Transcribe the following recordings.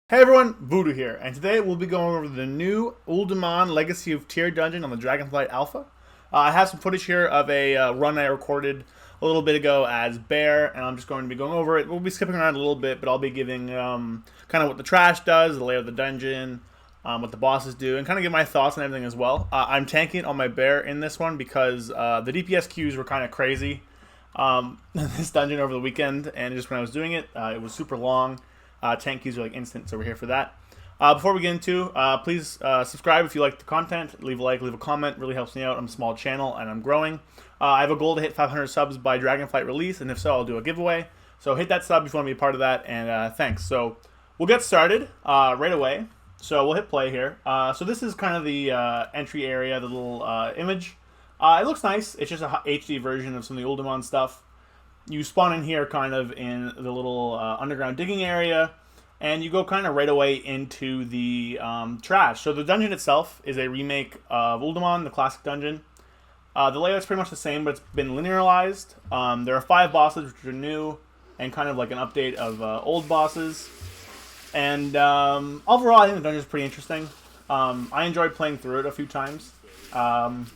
Hey everyone, Voodoo here, and today we'll be going over the new Uldaman Legacy of Tyr dungeon on the Dragonflight Alpha. I have some footage here of a run I recorded a little bit ago as Bear, and I'm just going to be going over it. We'll be skipping around a little bit, but I'll be giving kind of what the trash does, the layout of the dungeon, what the bosses do, and kind of give my thoughts on everything as well. I'm tanking it on my Bear in this one because the DPS queues were kind of crazy this dungeon over the weekend, and just when I was doing it, it was super long. Tank keys are like instant, so we're here for that. Before we get into, please subscribe if you like the content. Leave a like, leave a comment. Really helps me out. I'm a small channel and I'm growing. I have a goal to hit 500 subs by Dragonflight release, and if so, I'll do a giveaway. So hit that sub if you want to be a part of that, and thanks. So we'll get started right away. So we'll hit play here. So this is kind of the entry area, the little image. It looks nice. It's just a HD version of some of the Uldaman stuff. You spawn in here kind of in the little underground digging area, and you go kind of right away into the trash. So the dungeon itself is a remake of Uldaman, the classic dungeon. The layout's pretty much the same, but it's been linearized. There are 5 bosses which are new, and kind of like an update of old bosses. And overall, I think the dungeon's pretty interesting. I enjoyed playing through it a few times. And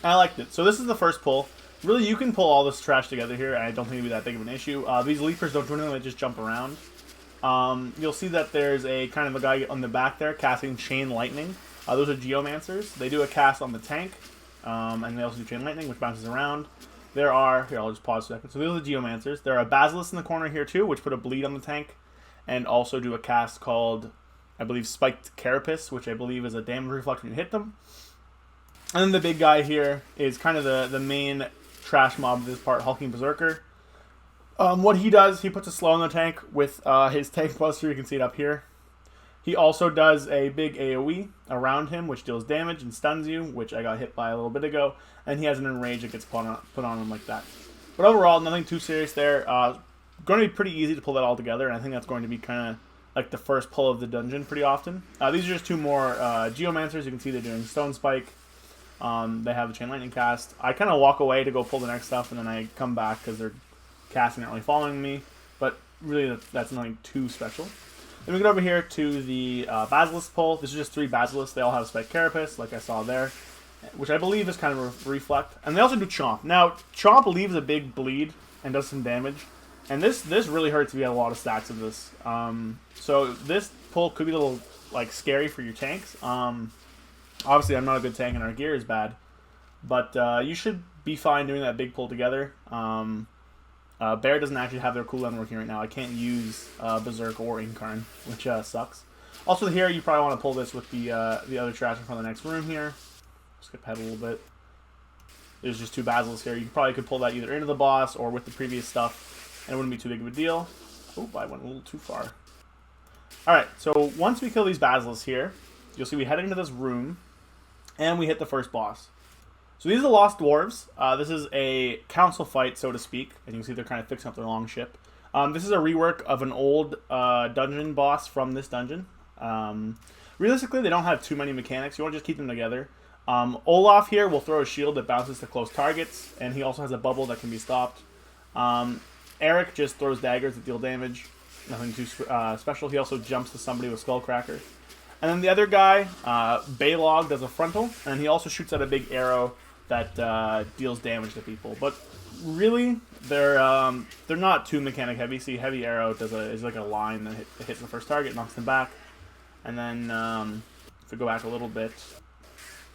I liked it. So this is the first pull. Really, you can pull all this trash together here, and I don't think it'll be that big of an issue. These leapers don't do anything, they just jump around. You'll see that there's a kind of a guy on the back there casting Chain Lightning. Those are Geomancers. They do a cast on the tank, and they also do Chain Lightning, which bounces around. There are, here, I'll just pause a second. So those are the Geomancers. There are Basilisk in the corner here, too, which put a bleed on the tank, and also do a cast called, I believe, Spiked Carapace, which I believe is a damage reflect when you hit them. And then the big guy here is kind of the main trash mob of this part, Hulking Berserker. What he does, he puts a slow in the tank with his tank buster. You can see it up here. He also does a big AoE around him, which deals damage and stuns you, which I got hit by a little bit ago. And he has an enrage that gets put on him like that. But overall, nothing too serious there. Going to be pretty easy to pull that all together, and I think that's going to be kind of like the first pull of the dungeon pretty often. These are just 2 more Geomancers. You can see they're doing Stone Spike. They have a Chain Lightning cast. I kind of walk away to go pull the next stuff, and then I come back because they're casting, not really following me. But really, that's nothing too special. Then we get over here to the Basilisk pull. This is just 3 Basilisks. They all have Spike Carapace, like I saw there, which I believe is kind of a reflect. And they also do Chomp. Now, Chomp leaves a big bleed and does some damage. And this really hurts if you have a lot of stacks of this. So this pull could be a little like scary for your tanks. Obviously, I'm not a good tank and our gear is bad, but you should be fine doing that big pull together. Bear doesn't actually have their cooldown working right now. I can't use Berserk or Incarn, which sucks. Also here, you probably want to pull this with the other trash in front of the next room here. Skip ahead a little bit. There's just 2 Basilisks here. You probably could pull that either into the boss or with the previous stuff, and it wouldn't be too big of a deal. Oh, I went a little too far. Alright, so once we kill these Basilisks here, you'll see we head into this room, and we hit the first boss. So these are the Lost Dwarves. This is a council fight, so to speak. And you can see they're kind of fixing up their long ship. This is a rework of an old dungeon boss from this dungeon. Realistically, they don't have too many mechanics. You want to just keep them together. Olaf here will throw a shield that bounces to close targets. And he also has a bubble that can be stopped. Eric just throws daggers that deal damage. Nothing too special. He also jumps to somebody with Skullcracker. And then the other guy, Baylog, does a frontal, and he also shoots out a big arrow that deals damage to people. But really, they're not too mechanic heavy. See, heavy arrow is like a line that hits the first target, knocks them back. And then if we go back a little bit,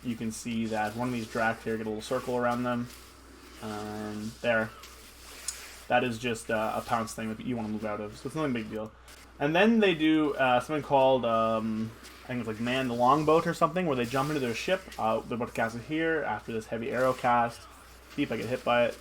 you can see that one of these Dracs here get a little circle around them. There. That is just a pounce thing that you want to move out of, so it's nothing big deal. And then they do something called, I think it's like Man the Longboat or something, where they jump into their ship. They're about to cast it here after this heavy arrow cast. See if I get hit by it.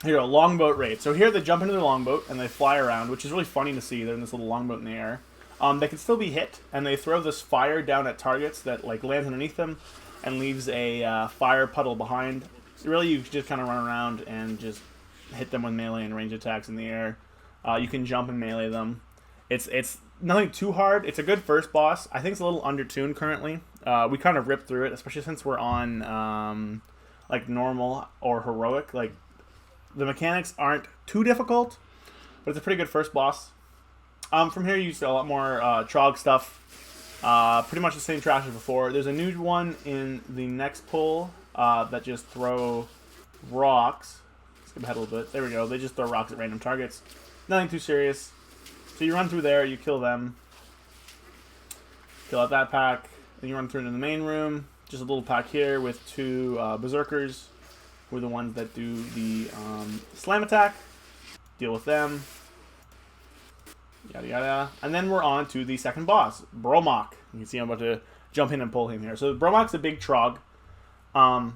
Here, a longboat raid. So here they jump into their longboat and they fly around, which is really funny to see. They're in this little longboat in the air. They can still be hit, and they throw this fire down at targets that like lands underneath them and leaves a fire puddle behind. So really, you just kind of run around and just hit them with melee and range attacks in the air. You can jump and melee them. It's nothing too hard. It's a good first boss. I think it's a little undertuned currently. We kind of ripped through it, especially since we're on like normal or heroic. Like the mechanics aren't too difficult, but it's a pretty good first boss. From here you see a lot more Trog stuff. Pretty much the same trash as before. There's a new one in the next pull that just throw rocks. Skip ahead a little bit. There we go. They just throw rocks at random targets. Nothing too serious. So you run through there, you kill them. Kill out that pack. Then you run through into the main room. Just a little pack here with 2 berserkers, who are the ones that do the slam attack. Deal with them. Yada yada. And then we're on to the second boss, Bromach. You can see I'm about to jump in and pull him here. So Bromach's a big Trog. And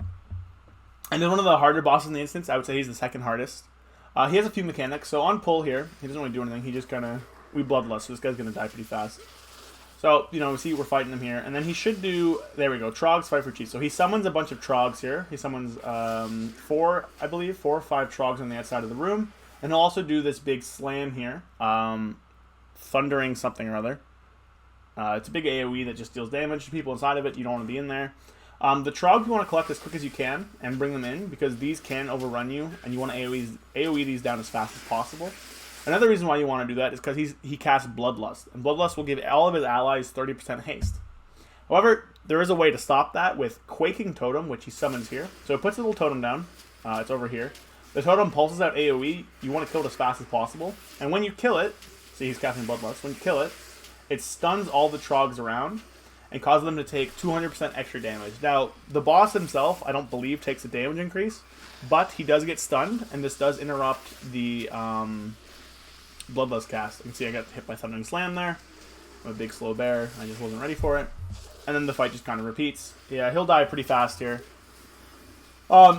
then one of the harder bosses in the instance. I would say he's the second hardest. He has a few mechanics. So on pull here, he doesn't really do anything. He just kind of... We bloodlust, so this guy's going to die pretty fast. So, you know, see we're fighting him here. And then he should do... There we go. Trogs fight for cheese. So he summons a bunch of Trogs here. He summons 4, I believe. 4 or 5 Trogs on the outside of the room. And he'll also do this big slam here. Thundering something or other. It's a big AoE that just deals damage to people inside of it. You don't want to be in there. The Trogs you want to collect as quick as you can and bring them in, because these can overrun you, and you want to AoE these down as fast as possible. Another reason why you want to do that is because he casts Bloodlust, and Bloodlust will give all of his allies 30% haste. However, there is a way to stop that with Quaking Totem, which he summons here. So it puts a little totem down. It's over here. The totem pulses out AoE. You want to kill it as fast as possible. And when you kill it, see he's casting Bloodlust. When you kill it, it stuns all the Trogs around and causes them to take 200% extra damage. Now, the boss himself, I don't believe, takes a damage increase, but he does get stunned, and this does interrupt the Bloodlust cast. You can see I got hit by Thundering Slam there. I'm a big slow bear. I just wasn't ready for it. And then the fight just kind of repeats. Yeah, he'll die pretty fast here.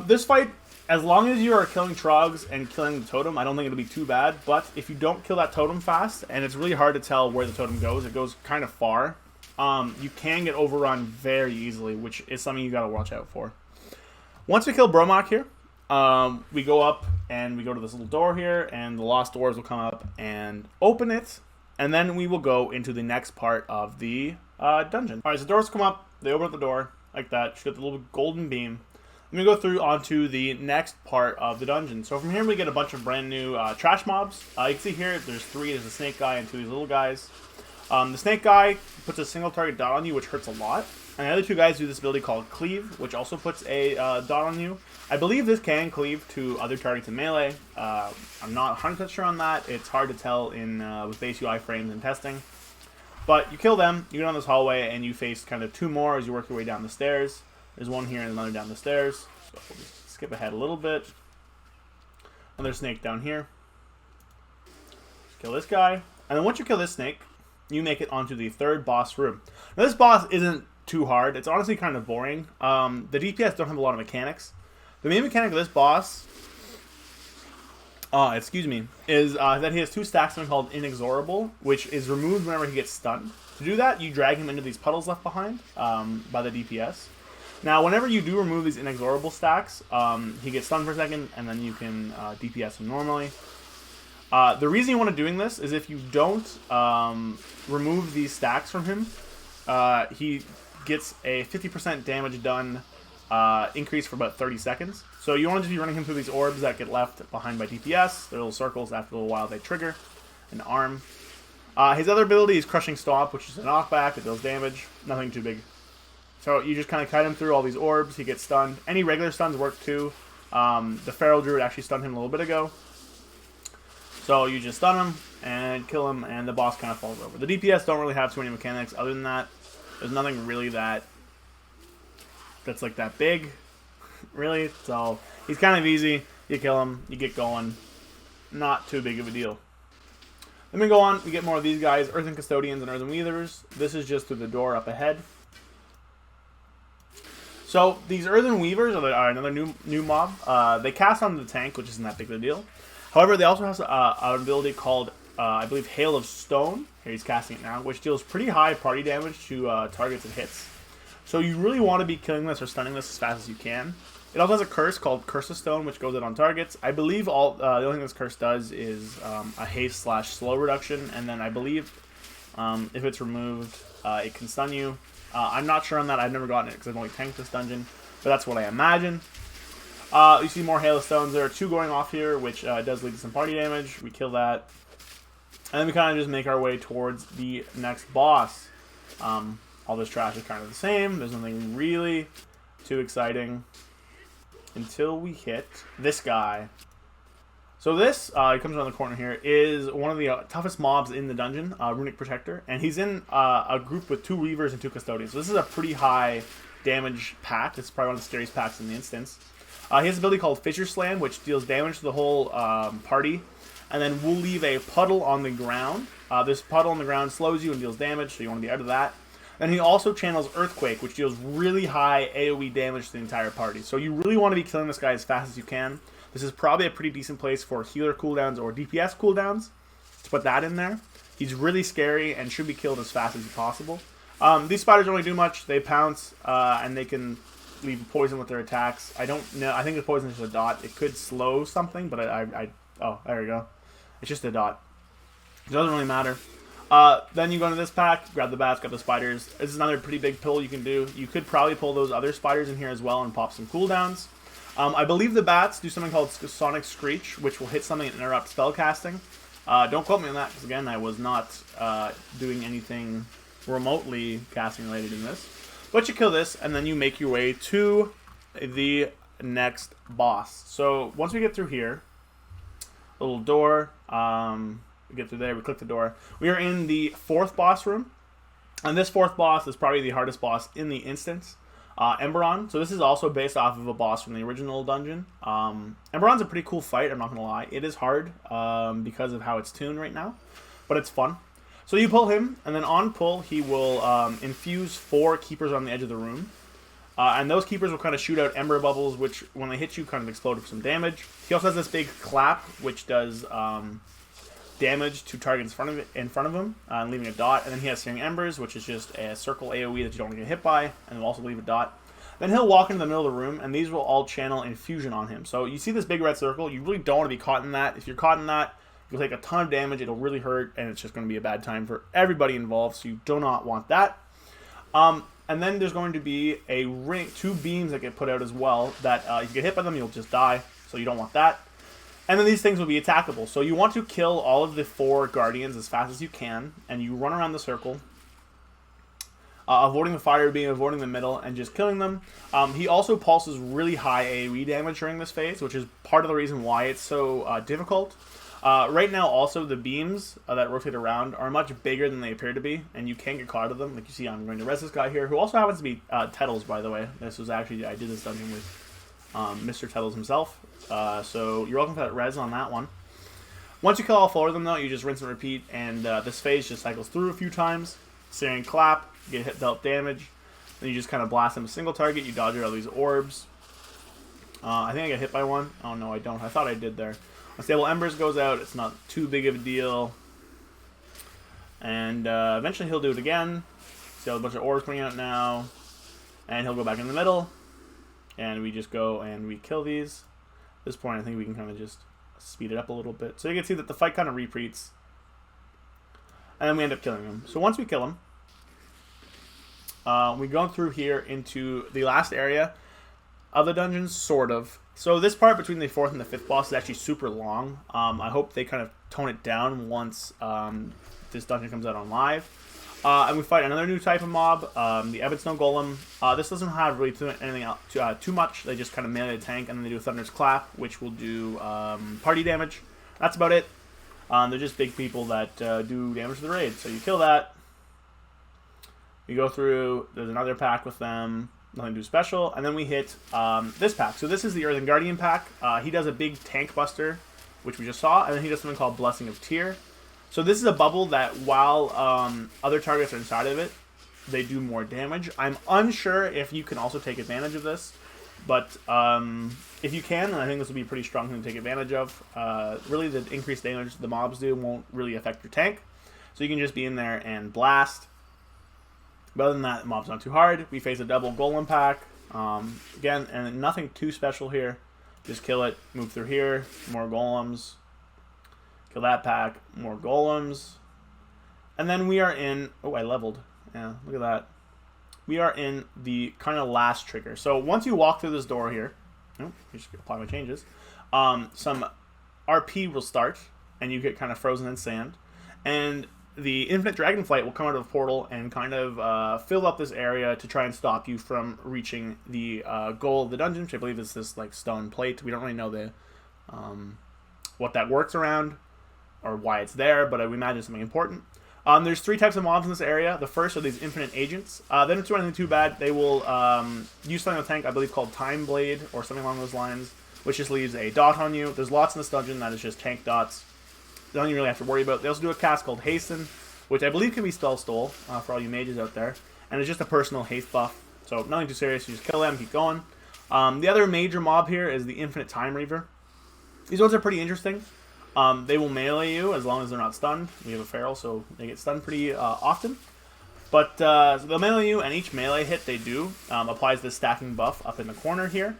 This fight, as long as you are killing Trogs and killing the totem, I don't think it'll be too bad. But if you don't kill that totem fast, and it's really hard to tell where the totem goes, it goes kind of far, you can get overrun very easily, which is something you got to watch out for. Once we kill Bromach here, we go up and we go to this little door here, and the Lost Dwarves will come up and open it, and then we will go into the next part of the dungeon. Alright, so the doors come up, they open up the door, like that, shoot the little golden beam. Then we go through onto the next part of the dungeon. So from here we get a bunch of brand new trash mobs. You can see here, there's 3, there's a snake guy and 2 of these little guys. The snake guy puts a single target dot on you, which hurts a lot. And the other 2 guys do this ability called Cleave, which also puts a dot on you. I believe this can cleave to other targets in melee. I'm not 100% sure on that. It's hard to tell in with base UI frames and testing. But you kill them, you get on this hallway, and you face kind of 2 more as you work your way down the stairs. There's one here and another down the stairs. So we'll just skip ahead a little bit. Another snake down here. Kill this guy. And then once you kill this snake, you make it onto the 3rd boss room. Now this boss isn't too hard. It's honestly kind of boring. The DPS don't have a lot of mechanics. The main mechanic of this boss, is that he has 2 stacks, something called Inexorable, which is removed whenever he gets stunned. To do that, you drag him into these puddles left behind by the DPS. Now, whenever you do remove these Inexorable stacks, he gets stunned for a second, and then you can DPS him normally. The reason you want to doing this is if you don't remove these stacks from him, he gets a 50% damage done increase for about 30 seconds. So you want to just be running him through these orbs that get left behind by DPS. They're little circles. After a little while, they trigger an arm. His other ability is Crushing Stomp, which is a knockback. It deals damage. Nothing too big. So you just kind of kite him through all these orbs. He gets stunned. Any regular stuns work too. The Feral Druid actually stunned him a little bit ago. So you just stun him and kill him, and the boss kind of falls over. The DPS don't really have too many mechanics. Other than that, there's nothing really that's like that big, really. So he's kind of easy. You kill him, you get going. Not too big of a deal. Then we go on. We get more of these guys, Earthen Custodians and Earthen Weavers. This is just through the door up ahead. So these Earthen Weavers are another new mob. They cast onto the tank, which isn't that big of a deal. However, they also have an ability called, I believe, Hail of Stone. Here he's casting it now, which deals pretty high party damage to targets it hits. So you really want to be killing this or stunning this as fast as you can. It also has a curse called Curse of Stone, which goes out on targets. I believe the only thing this curse does is a haste / slow reduction, and then I believe if it's removed, it can stun you. I'm not sure on that. I've never gotten it because I've only tanked this dungeon, but that's what I imagine. You see more Hail of Stones. There are 2 going off here, which does lead to some party damage. We kill that. And then we kind of just make our way towards the next boss. All this trash is kind of the same. There's nothing really too exciting until we hit this guy. So this, he comes around the corner here, is one of the toughest mobs in the dungeon, Runic Protector. And he's in a group with 2 Reavers and 2 Custodians. So this is a pretty high damage pack. This is probably one of the scariest packs in the instance. He has an ability called Fissure Slam, which deals damage to the whole party. And then we'll leave a puddle on the ground. This puddle on the ground slows you and deals damage, so you want to be out of that. And he also channels Earthquake, which deals really high AoE damage to the entire party. So you really want to be killing this guy as fast as you can. This is probably a pretty decent place for healer cooldowns or DPS cooldowns. Let's put that in there. He's really scary and should be killed as fast as possible. These spiders don't really do much. They pounce, and they can leave poison with their attacks. I don't know. I think the poison is just a dot. It could slow something, but oh, there we go. It's just a dot. It doesn't really matter. Then you go into this pack, grab the bats, grab the spiders. This is another pretty big pull you can do. You could probably pull those other spiders in here as well and pop some cooldowns. I believe the bats do something called Sonic Screech, which will hit something and interrupt spell casting. Don't quote me on that, because again, I was not doing anything remotely casting related in this. But you kill this, and then you make your way to the next boss. So once we get through here, little door, we get through there, we click the door. We are in the 4th boss room, and this 4th boss is probably the hardest boss in the instance. Emberon. So this is also based off of a boss from the original dungeon. Emberon's a pretty cool fight, I'm not going to lie. It is hard because of how it's tuned right now, but it's fun. So you pull him, and then on pull, he will infuse 4 keepers on the edge of the room. And those keepers will kind of shoot out ember bubbles, which, when they hit you, kind of explode for some damage. He also has this big clap, which does damage to targets in front of him, leaving a dot. And then he has Searing Embers, which is just a circle AoE that you don't get hit by, and will also leave a dot. Then he'll walk into the middle of the room, and these will all channel Infusion on him. So you see this big red circle, you really don't want to be caught in that. If you're caught in that, you'll take a ton of damage, it'll really hurt, and it's just going to be a bad time for everybody involved, so you do not want that. And then there's going to be a ring, 2 beams that get put out as well, that if you get hit by them, you'll just die, so you don't want that. And then these things will be attackable. So you want to kill all of the 4 guardians as fast as you can, and you run around the circle, avoiding the fire beam, avoiding the middle, and just killing them. He also pulses really high AoE damage during this phase, which is part of the reason why it's so difficult. Right now, also, the beams that rotate around are much bigger than they appear to be, and you can't get caught out of them. Like you see, I'm going to res this guy here, who also happens to be Tettles, by the way. This was actually, I did this dungeon with Mr. Tettles himself. So you're welcome for that res on that one. Once you kill all 4 of them, though, you just rinse and repeat, and this phase just cycles through a few times. Searing Clap, get hit, dealt damage. Then you just kind of blast them a single target. You dodge out all these orbs. I think I got hit by one. Oh, no, I don't. I thought I did there. Unstable Embers goes out. It's not too big of a deal. And eventually he'll do it again. See a bunch of orbs coming out now. And he'll go back in the middle. And we just go and we kill these. At this point, I think we can kind of just speed it up a little bit. So you can see that the fight kind of repeats. And then we end up killing him. So once we kill him, we go through here into the last area of the dungeon, sort of. So this part between the 4th and the 5th boss is actually super long. I hope they kind of tone it down once this dungeon comes out on live. And we fight another new type of mob, the Ebonstone Golem. This doesn't have really anything else, too much. They just kind of melee the tank, and then they do Thunder's Clap, which will do party damage. That's about it. They're just big people that do damage to the raid. So you kill that. You go through. There's another pack with them. Nothing too special. And then we hit this pack. So this is the Earthen Guardian pack. He does a big tank buster, which we just saw. And then he does something called Blessing of Tyr. So this is a bubble that while other targets are inside of it, they do more damage. I'm unsure if you can also take advantage of this. But if you can, then I think this will be a pretty strong thing to take advantage of. Really, the increased damage the mobs do won't really affect your tank. So you can just be in there and blast. But other than that, the mob's not too hard. We face a double golem pack. Again, and nothing too special here. Just kill it, move through here, more golems. Kill that pack, more golems. And then we are in... Oh, I leveled. Yeah, look at that. We are in the kind of last trigger. So once you walk through this door here... Oh, just apply my changes. Some RP will start, and you get kind of frozen in sand. And the infinite Dragonflight will come out of the portal and kind of fill up this area to try and stop you from reaching the goal of the dungeon, which I believe is this like stone plate. We don't really know the what that works around or why it's there, but we imagine it's something important. There's 3 types of mobs in this area. The first are these infinite agents. They don't do anything too bad. They will use something on the tank, I believe called Time Blade or something along those lines, which just leaves a dot on you. There's lots in this dungeon that is just tank dots. Don't you really have to worry about. They also do a cast called Hasten, which I believe can be spell stole for all you mages out there, and it's just a personal haste buff. So nothing too serious. You just kill them, keep going. The other major mob here is the Infinite Time Reaver. These ones are pretty interesting. They will melee you as long as they're not stunned. We have a feral, so they get stunned pretty often. But so they'll melee you, and each melee hit they do applies this stacking buff up in the corner here.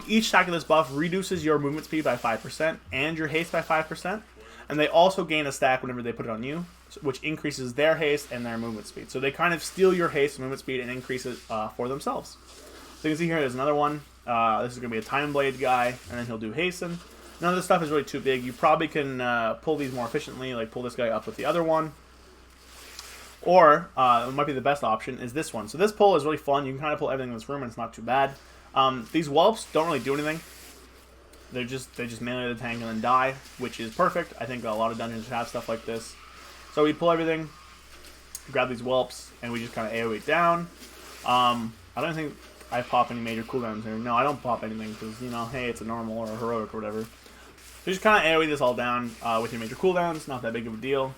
Each stack of this buff reduces your movement speed by 5% and your haste by 5%. And they also gain a stack whenever they put it on you, which increases their haste and their movement speed. So they kind of steal your haste and movement speed and increase it for themselves. So you can see here there's another one. This is going to be a Time Blade guy, and then he'll do Hasten. None of this stuff is really too big. You probably can pull these more efficiently, like pull this guy up with the other one. Or, it might be the best option, is this one. So this pull is really fun. You can kind of pull everything in this room, and it's not too bad. These whelps don't really do anything. They just melee the tank and then die, which is perfect. I think a lot of dungeons have stuff like this. So we pull everything, grab these whelps, and we just kind of AoE down. I don't think I pop any major cooldowns here. No, I don't pop anything because, you know, hey, it's a normal or a heroic or whatever. So just kind of AoE this all down with your major cooldowns. Not that big of a deal.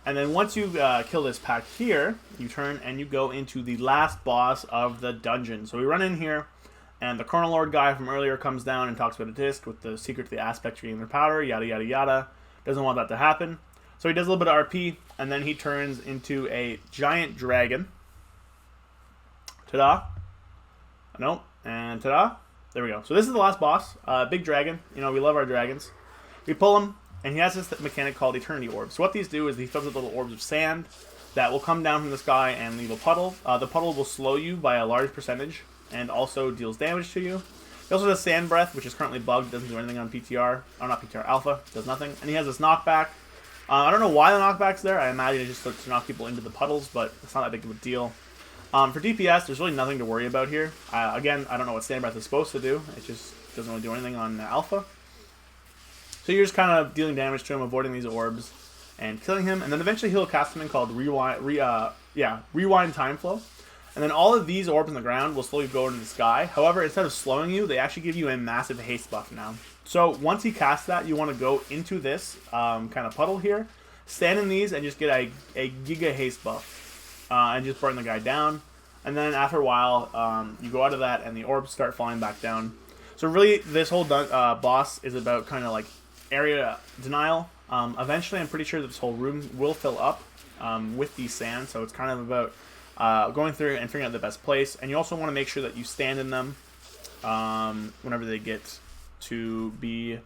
And then once you kill this pack here, you turn and you go into the last boss of the dungeon. So we run in here. And the Chrono Lord guy from earlier comes down and talks about a disc with the secret to the aspect tree and their power, yada yada yada. Doesn't want that to happen. So he does a little bit of RP, and then he turns into a giant dragon. Ta-da. Nope. And ta-da. There we go. So this is the last boss. Big dragon. You know, we love our dragons. We pull him, and he has this mechanic called Eternity Orbs. So what these do is he fills up little orbs of sand that will come down from the sky and leave a puddle. The puddle will slow you by a large percentage, and also deals damage to you. He also does Sand Breath, which is currently bugged, doesn't do anything on PTR. Oh, not PTR, Alpha, does nothing. And he has this knockback. I don't know why the knockback's there. I imagine it's just to knock people into the puddles, but it's not that big of a deal. For DPS, there's really nothing to worry about here. Again, I don't know what Sand Breath is supposed to do. It just doesn't really do anything on Alpha. So you're just kind of dealing damage to him, avoiding these orbs, and killing him. And then eventually he'll cast something called Rewind Time Flow. And then all of these orbs on the ground will slowly go into the sky. However, instead of slowing you, they actually give you a massive haste buff now. So once he casts that, you want to go into this kind of puddle here, stand in these, and just get a giga haste buff. And just burn the guy down. And then after a while, you go out of that, and the orbs start falling back down. So really, this whole boss is about kind of like area denial. Eventually, I'm pretty sure that this whole room will fill up with the sand. So it's kind of about going through and figuring out the best place, and you also want to make sure that you stand in them whenever they get to be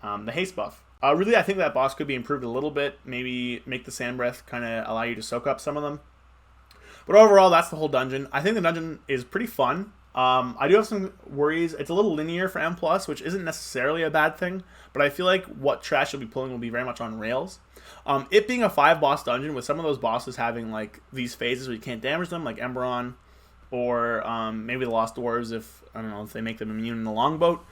the haste buff. Really, I think that boss could be improved a little bit. Maybe make the Sand Breath kind of allow you to soak up some of them. But overall, that's the whole dungeon. I think the dungeon is pretty fun. I do have some worries. It's a little linear for M+, which isn't necessarily a bad thing, but I feel like what trash you'll be pulling will be very much on rails. It being a 5-boss dungeon with some of those bosses having like these phases where you can't damage them, like Emberon, or maybe the Lost Dwarves if they make them immune in the longboat,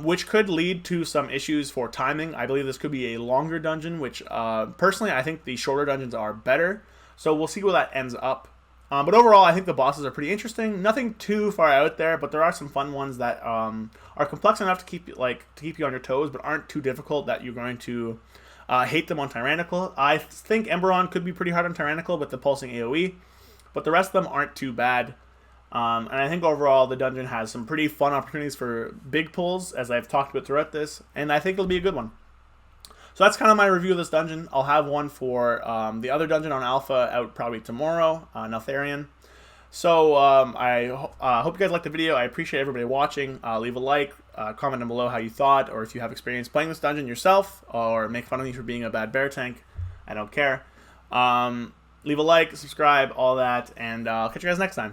which could lead to some issues for timing. I believe this could be a longer dungeon, which personally I think the shorter dungeons are better. So we'll see where that ends up. But overall, I think the bosses are pretty interesting. Nothing too far out there, but there are some fun ones that are complex enough to keep you on your toes, but aren't too difficult that you're going to hate them on Tyrannical. I think Emberon could be pretty hard on Tyrannical with the pulsing AoE, but the rest of them aren't too bad. And I think overall the dungeon has some pretty fun opportunities for big pulls, as I've talked about throughout this, and I think it'll be a good one. So that's kind of my review of this dungeon. I'll have one for the other dungeon on Alpha out probably tomorrow, Neltharion. So I hope you guys liked the video. I appreciate everybody watching. Leave a like, comment down below how you thought, or if you have experience playing this dungeon yourself, or make fun of me for being a bad bear tank. I don't care. Leave a like, subscribe, all that, and I'll catch you guys next time.